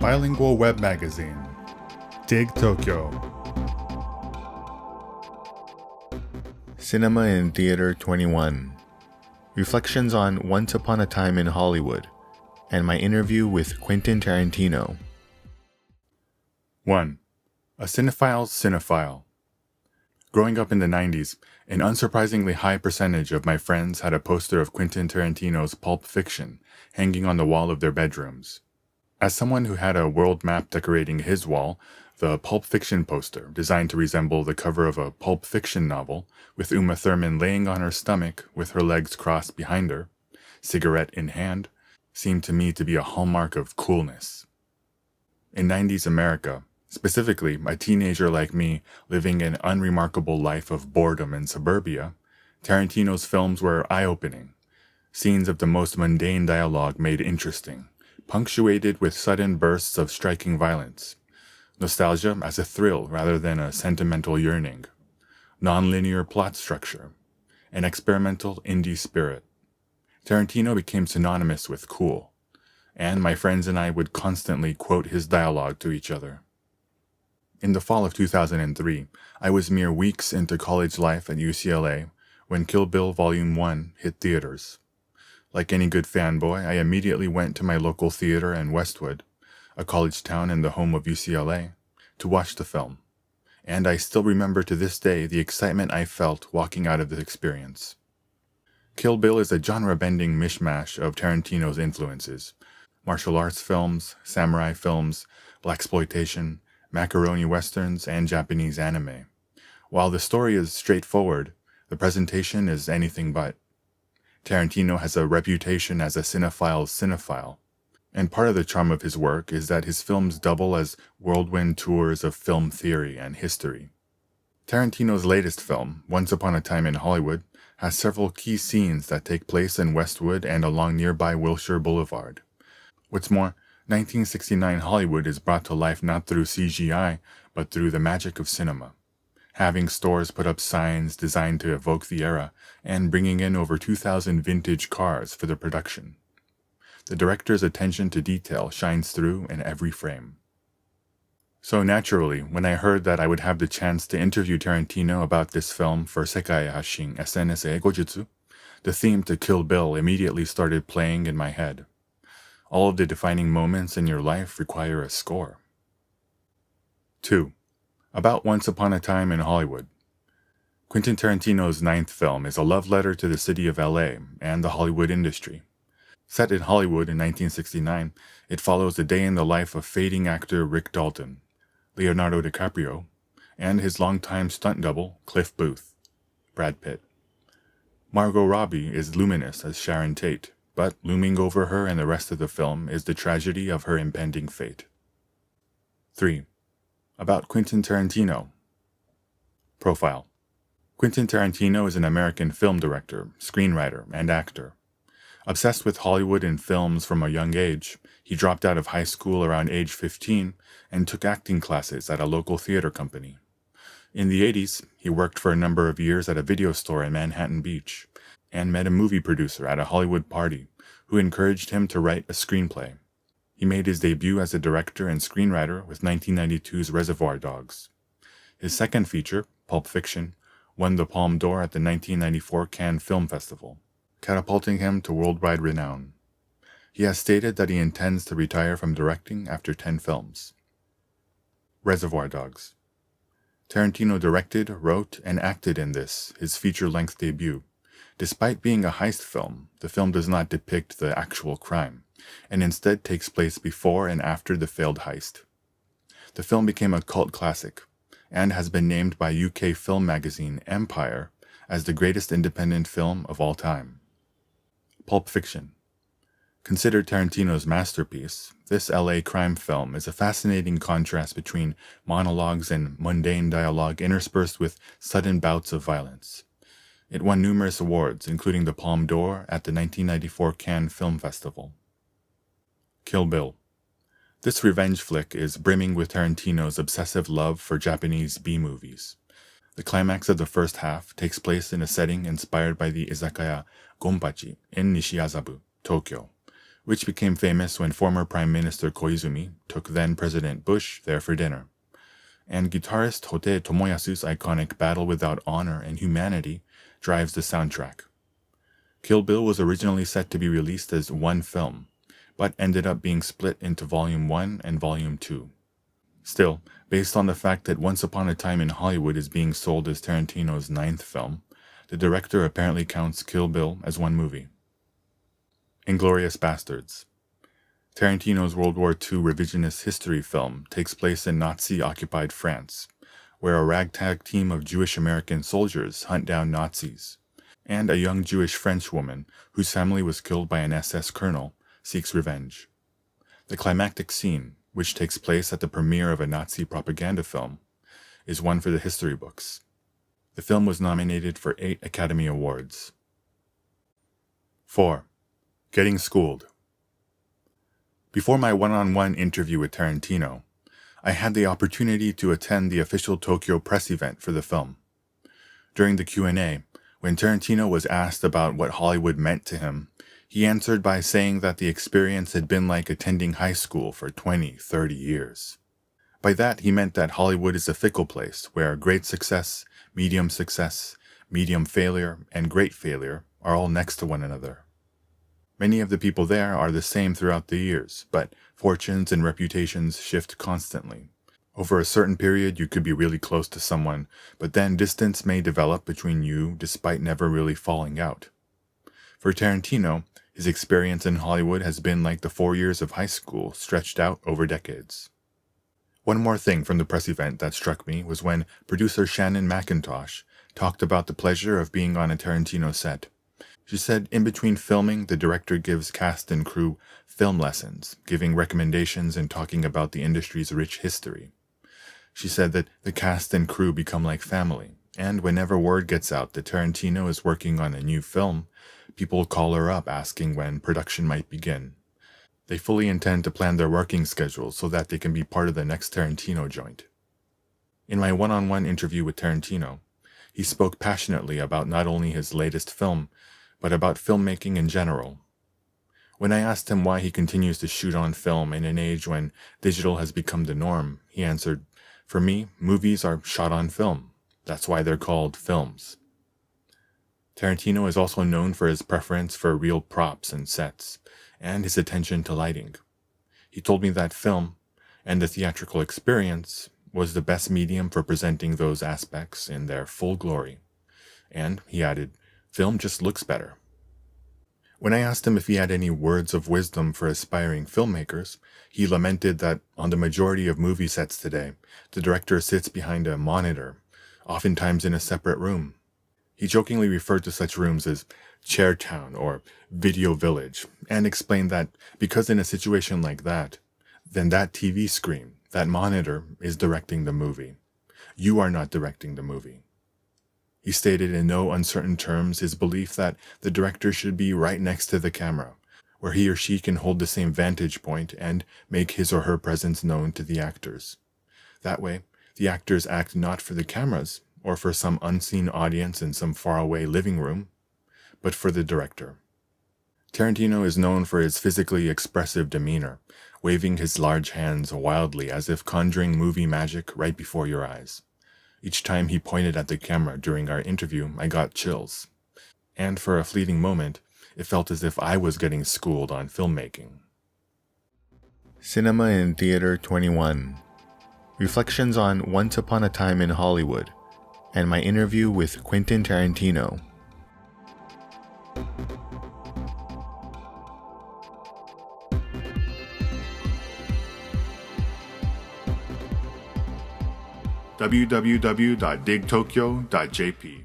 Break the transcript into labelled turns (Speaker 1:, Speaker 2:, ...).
Speaker 1: bilingual web magazine, Dig Tokyo.
Speaker 2: Cinema in Theater 21. Reflections on Once Upon a Time in Hollywood, and my interview with Quentin Tarantino.
Speaker 1: 1. A cinephile's cinephile. Growing up in the 90s, an unsurprisingly high percentage of my friends had a poster of Quentin Tarantino's Pulp Fiction hanging on the wall of their bedrooms. As someone who had a world map decorating his wall, the Pulp Fiction poster, designed to resemble the cover of a Pulp Fiction novel, with Uma Thurman laying on her stomach with her legs crossed behind her, cigarette in hand, seemed to me to be a hallmark of coolness. In 90s America, specifically a teenager like me living an unremarkable life of boredom in suburbia, Tarantino's films were eye-opening. Scenes of the most mundane dialogue made interesting, punctuated with sudden bursts of striking violence. Nostalgia as a thrill rather than a sentimental yearning. Non-linear plot structure. An experimental indie spirit. Tarantino became synonymous with cool, and my friends and I would constantly quote his dialogue to each other. In the fall of 2003, I was mere weeks into college life at UCLA when Kill Bill Volume 1 hit theaters. Like any good fanboy, I immediately went to my local theater in Westwood, a college town and the home of UCLA, to watch the film. And I still remember to this day the excitement I felt walking out of the experience. Kill Bill is a genre-bending mishmash of Tarantino's influences: martial arts films, samurai films, blaxploitation, macaroni westerns, and Japanese anime. While the story is straightforward, the presentation is anything but. Tarantino has a reputation as a cinephile's cinephile, and part of the charm of his work is that his films double as whirlwind tours of film theory and history. Tarantino's latest film, Once Upon a Time in Hollywood, has several key scenes that take place in Westwood and along nearby Wilshire Boulevard. What's more, 1969 Hollywood is brought to life not through CGI, but through the magic of cinema. Having stores put up signs designed to evoke the era, and bringing in over 2,000 vintage cars for the production. The director's attention to detail shines through in every frame. So naturally, when I heard that I would have the chance to interview Tarantino about this film for Sekai Hashin SNS Eigojutsu, the theme to Kill Bill immediately started playing in my head. All of the defining moments in your life require a score. 2. About Once Upon a Time in Hollywood. Quentin Tarantino's ninth film is a love letter to the city of LA and the Hollywood industry. Set in Hollywood in 1969, it follows the day in the life of fading actor Rick Dalton, Leonardo DiCaprio, and his longtime stunt double, Cliff Booth, Brad Pitt. Margot Robbie is luminous as Sharon Tate, but looming over her and the rest of the film is the tragedy of her impending fate. 3. About Quentin Tarantino. Profile. Quentin Tarantino is an American film director, screenwriter, and actor. Obsessed with Hollywood and films from a young age, he dropped out of high school around age 15 and took acting classes at a local theater company. In the 80s, he worked for a number of years at a video store in Manhattan Beach, and met a movie producer at a Hollywood party who encouraged him to write a screenplay. He made his debut as a director and screenwriter with 1992's Reservoir Dogs. His second feature, Pulp Fiction, won the Palme d'Or at the 1994 Cannes Film Festival, catapulting him to worldwide renown. He has stated that he intends to retire from directing after 10 films. Reservoir Dogs. Tarantino directed, wrote, and acted in this, his feature-length debut. Despite being a heist film, the film does not depict the actual crime, and instead takes place before and after the failed heist. The film became a cult classic, and has been named by UK film magazine Empire as the greatest independent film of all time. Pulp Fiction. Considered Tarantino's masterpiece, this LA crime film is a fascinating contrast between monologues and mundane dialogue interspersed with sudden bouts of violence. It won numerous awards, including the Palme d'Or at the 1994 Cannes Film Festival. Kill Bill. This revenge flick is brimming with Tarantino's obsessive love for Japanese B-movies. The climax of the first half takes place in a setting inspired by the izakaya Gonpachi in Nishiazabu, Tokyo, which became famous when former Prime Minister Koizumi took then-President Bush there for dinner. And guitarist Hote Tomoyasu's iconic Battle Without Honor and Humanity drives the soundtrack. Kill Bill was originally set to be released as one film, but ended up being split into Volume 1 and Volume 2. Still, based on the fact that Once Upon a Time in Hollywood is being sold as Tarantino's 9th film, the director apparently counts Kill Bill as one movie. Inglourious Basterds. Tarantino's World War II revisionist history film takes place in Nazi-occupied France, where a ragtag team of Jewish American soldiers hunt down Nazis, and a young Jewish French woman whose family was killed by an SS colonel seeks revenge. The climactic scene, which takes place at the premiere of a Nazi propaganda film, is one for the history books. The film was nominated for 8 Academy Awards. 4. Getting Schooled. Before my one-on-one interview with Tarantino, I had the opportunity to attend the official Tokyo press event for the film. During the Q&A, when Tarantino was asked about what Hollywood meant to him, he answered by saying that the experience had been like attending high school for 20, 30 years. By that, he meant that Hollywood is a fickle place where great success, medium failure, and great failure are all next to one another. Many of the people there are the same throughout the years, but fortunes and reputations shift constantly. Over a certain period, you could be really close to someone, but then distance may develop between you despite never really falling out. For Tarantino, his experience in Hollywood has been like the 4 years of high school stretched out over decades. One more thing from the press event that struck me was when producer Shannon McIntosh talked about the pleasure of being on a Tarantino set. She said in between filming, the director gives cast and crew film lessons, giving recommendations and talking about the industry's rich history. She said that the cast and crew become like family, and whenever word gets out that Tarantino is working on a new film, people call her up asking when production might begin. They fully intend to plan their working schedules so that they can be part of the next Tarantino joint. In my one-on-one interview with Tarantino, he spoke passionately about not only his latest film, but about filmmaking in general. When I asked him why he continues to shoot on film in an age when digital has become the norm, he answered, "For me, movies are shot on film. That's why they're called films." Tarantino is also known for his preference for real props and sets, and his attention to lighting. He told me that film, and the theatrical experience, was the best medium for presenting those aspects in their full glory. And, he added, film just looks better. When I asked him if he had any words of wisdom for aspiring filmmakers, he lamented that on the majority of movie sets today, the director sits behind a monitor, oftentimes in a separate room. He jokingly referred to such rooms as Chairtown or Video Village, and explained that because in a situation like that, then that TV screen, that monitor, is directing the movie. You are not directing the movie. He stated in no uncertain terms his belief that the director should be right next to the camera, where he or she can hold the same vantage point and make his or her presence known to the actors. That way, the actors act not for the cameras or for some unseen audience in some faraway living room, but for the director. Tarantino is known for his physically expressive demeanor, waving his large hands wildly as if conjuring movie magic right before your eyes. Each time he pointed at the camera during our interview, I got chills. And for a fleeting moment, it felt as if I was getting schooled on filmmaking.
Speaker 2: Cinema and Theater 21. Reflections on Once Upon a Time in Hollywood, and my interview with Quentin Tarantino.
Speaker 1: www.digtokyo.jp